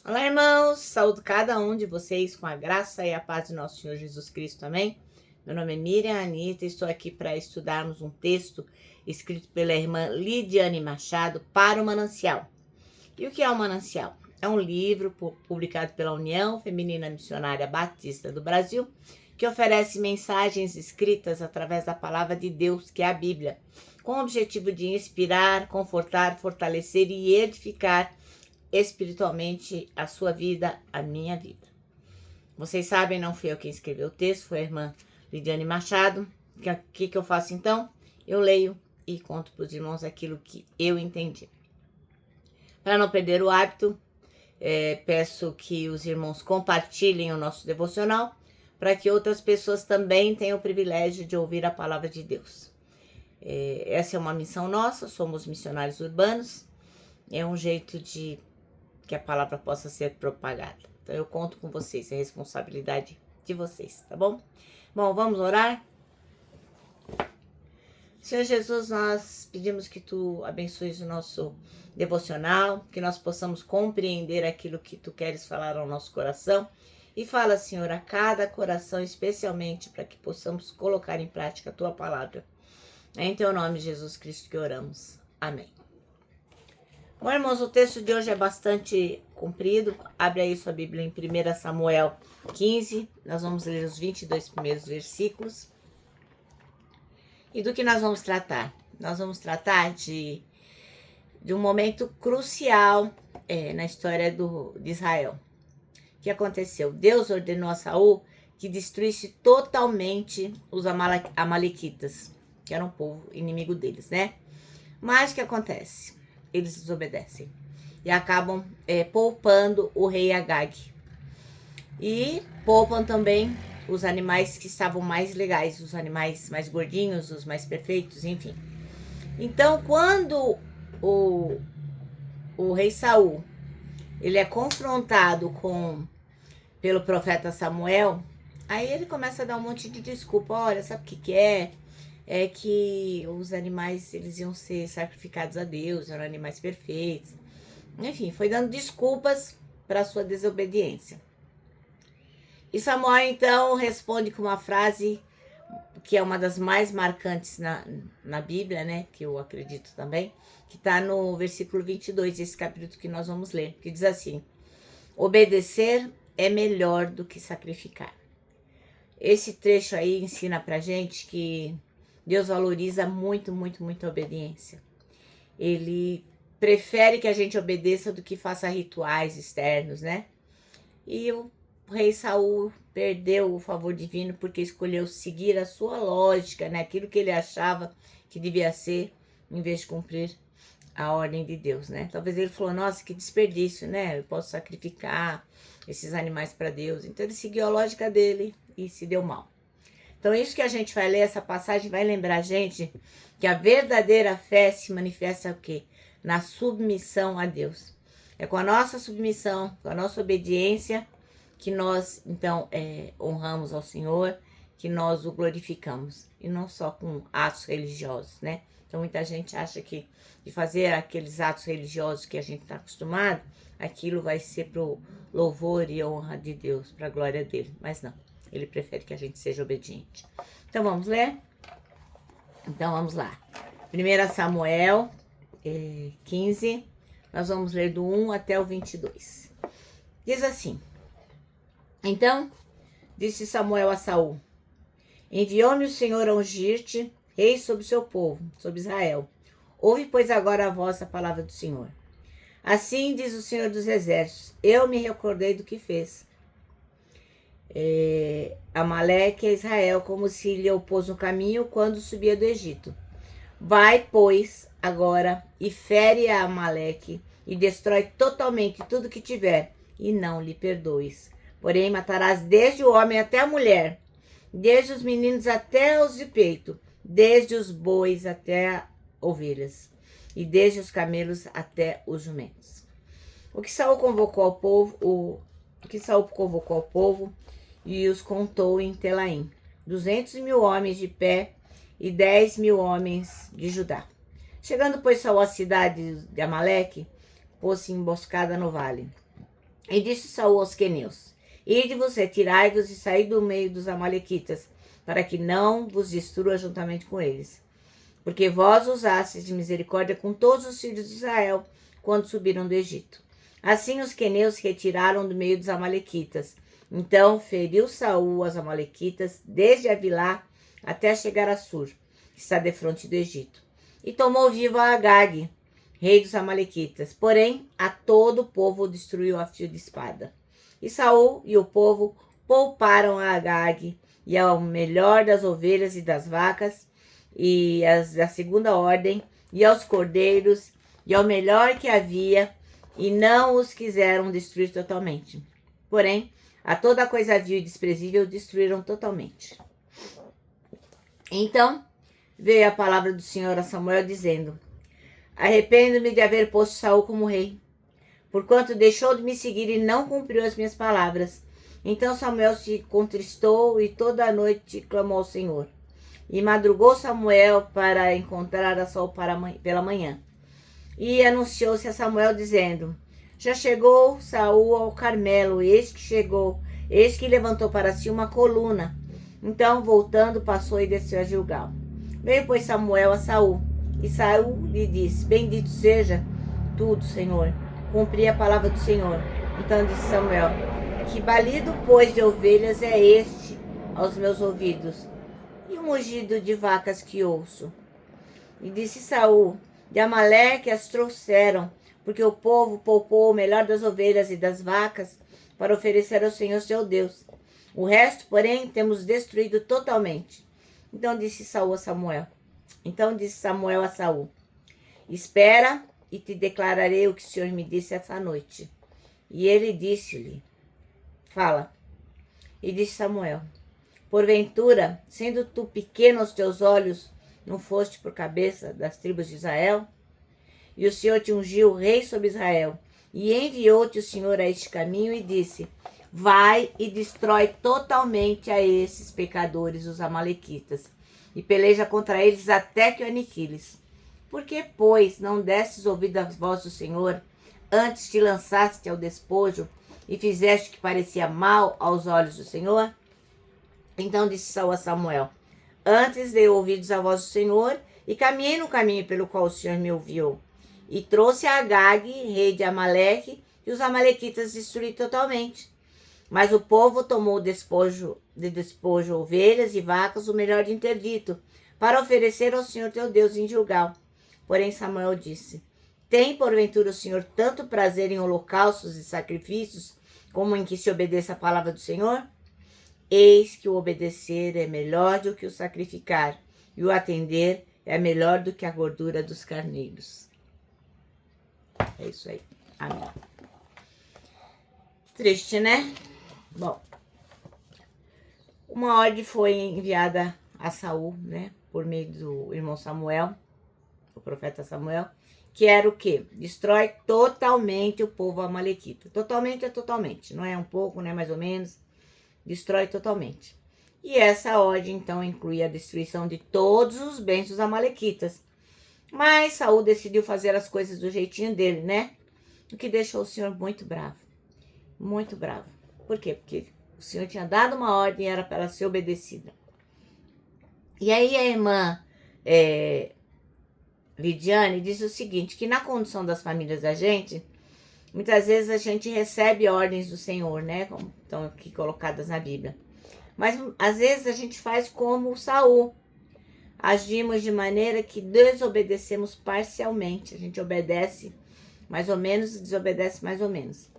Olá, irmãos! Saúdo cada um de vocês com a graça e a paz de nosso Senhor Jesus Cristo, amém? Meu nome é Miriam Anita e estou aqui para estudarmos um texto escrito pela irmã Lidiane Machado para o Manancial. E o que é o Manancial? É um livro publicado pela União Feminina Missionária Batista do Brasil, que oferece mensagens escritas através da palavra de Deus, que é a Bíblia, com o objetivo de inspirar, confortar, fortalecer e edificar espiritualmente a sua vida, a minha vida. Vocês sabem, não fui eu quem escreveu o texto, foi a irmã Lidiane Machado. O que eu faço então? Eu leio e conto para os irmãos aquilo que eu entendi. Para não perder o hábito, peço que os irmãos compartilhem o nosso devocional, para que outras pessoas também tenham o privilégio de ouvir a palavra de Deus. Essa é uma missão nossa, somos missionários urbanos, é um jeito de que a palavra possa ser propagada. Então eu conto com vocês, é responsabilidade de vocês, tá bom? Bom, vamos orar? Senhor Jesus, nós pedimos que Tu abençoes o nosso devocional, que nós possamos compreender aquilo que Tu queres falar ao nosso coração. E fala, Senhor, a cada coração, especialmente para que possamos colocar em prática a Tua palavra. É em Teu nome, Jesus Cristo, que oramos. Amém. Bom, irmãos, o texto de hoje é bastante comprido. Abre aí sua Bíblia em 1 Samuel 15. Nós vamos ler os 22 primeiros versículos. E do que nós vamos tratar? Nós vamos tratar de um momento crucial na história de Israel. O que aconteceu? Deus ordenou a Saul que destruísse totalmente os amalequitas, que eram um povo inimigo deles, né? Mas o que acontece? Eles desobedecem e acabam poupando o rei Agag. E poupam também os animais que estavam mais legais, os animais mais gordinhos, os mais perfeitos, enfim. Então, quando o rei Saul ele é confrontado pelo profeta Samuel, aí ele começa a dar um monte de desculpa. Olha, sabe o que é? É que os animais eles iam ser sacrificados a Deus, eram animais perfeitos. Enfim, foi dando desculpas para a sua desobediência. E Samuel então responde com uma frase que é uma das mais marcantes na Bíblia, né? Que eu acredito também, que está no versículo 22 desse capítulo que nós vamos ler, que diz assim: obedecer é melhor do que sacrificar. Esse trecho aí ensina pra gente que Deus valoriza muito, muito, muito a obediência. Ele prefere que a gente obedeça do que faça rituais externos, né? E o rei Saul perdeu o favor divino porque escolheu seguir a sua lógica, né? Aquilo que ele achava que devia ser, em vez de cumprir a ordem de Deus, né? Talvez ele falou, nossa, que desperdício, né? Eu posso sacrificar esses animais para Deus. Então ele seguiu a lógica dele e se deu mal. Então isso que a gente vai ler, essa passagem vai lembrar a gente que a verdadeira fé se manifesta o quê? Na submissão a Deus. É com a nossa submissão, com a nossa obediência que nós, então, honramos ao Senhor, que nós o glorificamos. E não só com atos religiosos, né? Então muita gente acha que de fazer aqueles atos religiosos que a gente está acostumado, aquilo vai ser pro louvor e honra de Deus, para a glória dele. Mas não. Ele prefere que a gente seja obediente. Então, vamos ler? Então, vamos lá. 1 Samuel 15, nós vamos ler do 1 até o 22. Diz assim: então, disse Samuel a Saul: enviou-me o Senhor a ungir-te rei sobre o seu povo, sobre Israel. Ouve, pois, agora a vossa palavra do Senhor. Assim diz o Senhor dos Exércitos: eu me recordei do que fez Amaleque a Israel, como se lhe opôs no caminho quando subia do Egito. Vai, pois, agora e fere a Amaleque e destrói totalmente tudo que tiver, e não lhe perdoes. Porém, matarás desde o homem até a mulher, desde os meninos até os de peito, desde os bois até as ovelhas, e desde os camelos até os jumentos. O que Saul convocou ao povo e os contou em Telaim, 200.000 homens de pé e 10.000 homens de Judá. Chegando, pois, Saul à cidade de Amaleque, pôs-se emboscada no vale. E disse Saul aos queneus: Ide-vos, retirai-vos e saí do meio dos amalequitas, para que não vos destrua juntamente com eles. Porque vós usastes de misericórdia com todos os filhos de Israel, quando subiram do Egito. Assim os queneus se retiraram do meio dos amalequitas. Então feriu Saul os amalequitas, desde Avilá até chegar a Sur, que está defronte do Egito. E tomou vivo a Agag, rei dos amalequitas. Porém, a todo o povo o destruiu a fio de espada. E Saul e o povo pouparam a Agag e ao melhor das ovelhas e das vacas, e as da segunda ordem, e aos cordeiros, e ao melhor que havia, e não os quiseram destruir totalmente. Porém, a toda coisa vil e desprezível destruíram totalmente. Então veio a palavra do Senhor a Samuel, dizendo: Arrependo-me de haver posto Saul como rei, porquanto deixou de me seguir e não cumpriu as minhas palavras. Então Samuel se contristou e toda a noite clamou ao Senhor. E madrugou Samuel para encontrar a Saul pela manhã. E anunciou-se a Samuel, dizendo: Já chegou Saul ao Carmelo, eis que chegou, eis que levantou para si uma coluna. Então, voltando, passou e desceu a Gilgal. Veio, pois, Samuel a Saul, e Saul lhe disse: Bendito seja tudo, Senhor. Cumpri a palavra do Senhor. Então disse Samuel: Que balido, pois, de ovelhas é este aos meus ouvidos? E um mugido de vacas que ouço. E disse Saul: De Amaleque as trouxeram, porque o povo poupou o melhor das ovelhas e das vacas para oferecer ao Senhor seu Deus. O resto, porém, temos destruído totalmente. Então disse Samuel a Saul: Espera e te declararei o que o Senhor me disse essa noite. E ele disse-lhe: Fala. E disse Samuel: Porventura, sendo tu pequeno aos teus olhos, não foste por cabeça das tribos de Israel? E o Senhor te ungiu rei sobre Israel, e enviou-te o Senhor a este caminho e disse: Vai e destrói totalmente a esses pecadores, os amalequitas, e peleja contra eles até que o aniquiles. Por que, pois, não destes ouvido à voz do Senhor, antes te lançaste ao despojo e fizeste o que parecia mal aos olhos do Senhor? Então disse Saul a Samuel: Antes dei ouvidos à voz do Senhor e caminhei no caminho pelo qual o Senhor me ouviu. E trouxe a Agag, rei de Amaleque, e os amalequitas destruí totalmente. Mas o povo tomou despojo ovelhas e vacas, o melhor de interdito, para oferecer ao Senhor teu Deus em Gilgal. Porém Samuel disse: Tem porventura o Senhor tanto prazer em holocaustos e sacrifícios, como em que se obedeça a palavra do Senhor? Eis que o obedecer é melhor do que o sacrificar, e o atender é melhor do que a gordura dos carneiros. É isso aí. Amém. Triste, né? Bom, uma ordem foi enviada a Saul, né? Por meio do irmão Samuel, o profeta Samuel, que era o quê? Destrói totalmente o povo amalequita. Totalmente é totalmente, não é um pouco, não é mais ou menos. Destrói totalmente. E essa ordem, então, inclui a destruição de todos os bens dos amalequitas. Mas Saul decidiu fazer as coisas do jeitinho dele, né? O que deixou o Senhor muito bravo. Muito bravo. Por quê? Porque o Senhor tinha dado uma ordem e era para ela ser obedecida. E aí a irmã Lidiane diz o seguinte, que na condição das famílias da gente, muitas vezes a gente recebe ordens do Senhor, né? Como estão aqui colocadas na Bíblia. Mas às vezes a gente faz como Saul. Agimos de maneira que desobedecemos parcialmente. A gente obedece mais ou menos e desobedece mais ou menos.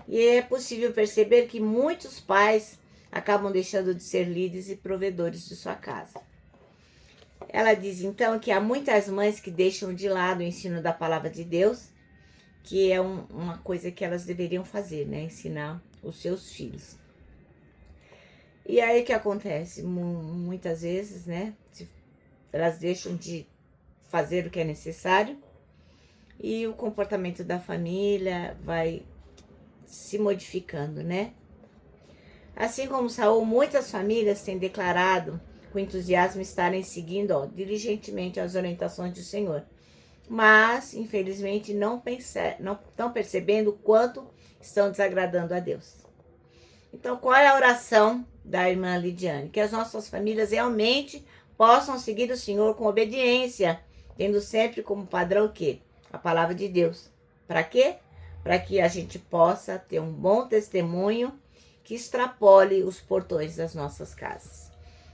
E é possível perceber que muitos pais acabam deixando de ser líderes e provedores de sua casa. Ela diz então que há muitas mães que deixam de lado o ensino da palavra de Deus, que é uma coisa que elas deveriam fazer, né? Ensinar os seus filhos. E aí o que acontece? Muitas vezes, né? Elas deixam de fazer o que é necessário e o comportamento da família vai se modificando, né? Assim como Saul, muitas famílias têm declarado com entusiasmo estarem seguindo diligentemente as orientações do Senhor. mas infelizmente não estão percebendo o quanto estão desagradando a Deus. Então, qual é a oração da irmã Lidiane? Que as nossas famílias realmente possam seguir o Senhor com obediência, tendo sempre como padrão o quê? A palavra de Deus. Para quê? Para que a gente possa ter um bom testemunho que extrapole os portões das nossas casas.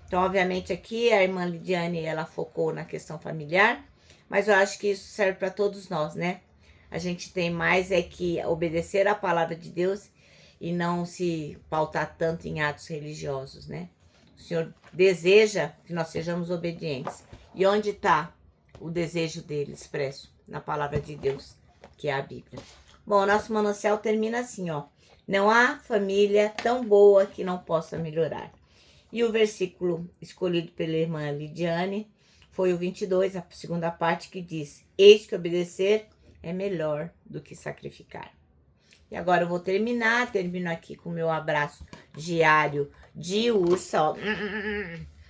Então, obviamente, aqui a irmã Lidiane, ela focou na questão familiar, mas eu acho que isso serve para todos nós, né? A gente tem mais que obedecer à palavra de Deus e não se pautar tanto em atos religiosos, né? O Senhor deseja que nós sejamos obedientes. E onde está o desejo dele expresso? Na palavra de Deus, que é a Bíblia. Bom, o nosso manancial termina assim, ó. Não há família tão boa que não possa melhorar. E o versículo escolhido pela irmã Lidiane foi o 22, a segunda parte, que diz: eis que obedecer é melhor do que sacrificar. E agora eu vou termino aqui com o meu abraço diário de ursa, ó.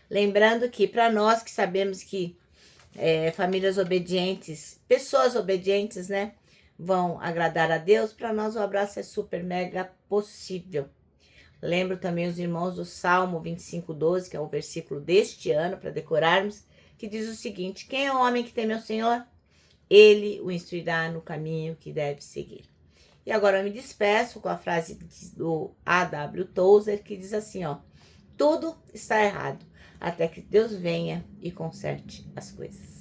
Lembrando que para nós que sabemos que famílias obedientes, pessoas obedientes, né, vão agradar a Deus, para nós o abraço é super mega possível. Lembro também os irmãos do Salmo 25:12, que é o versículo deste ano, para decorarmos, que diz o seguinte: quem é o homem que teme ao Senhor? Ele o instruirá no caminho que deve seguir. E agora eu me despeço com a frase do A.W. Tozer, que diz assim, ó: tudo está errado, até que Deus venha e conserte as coisas.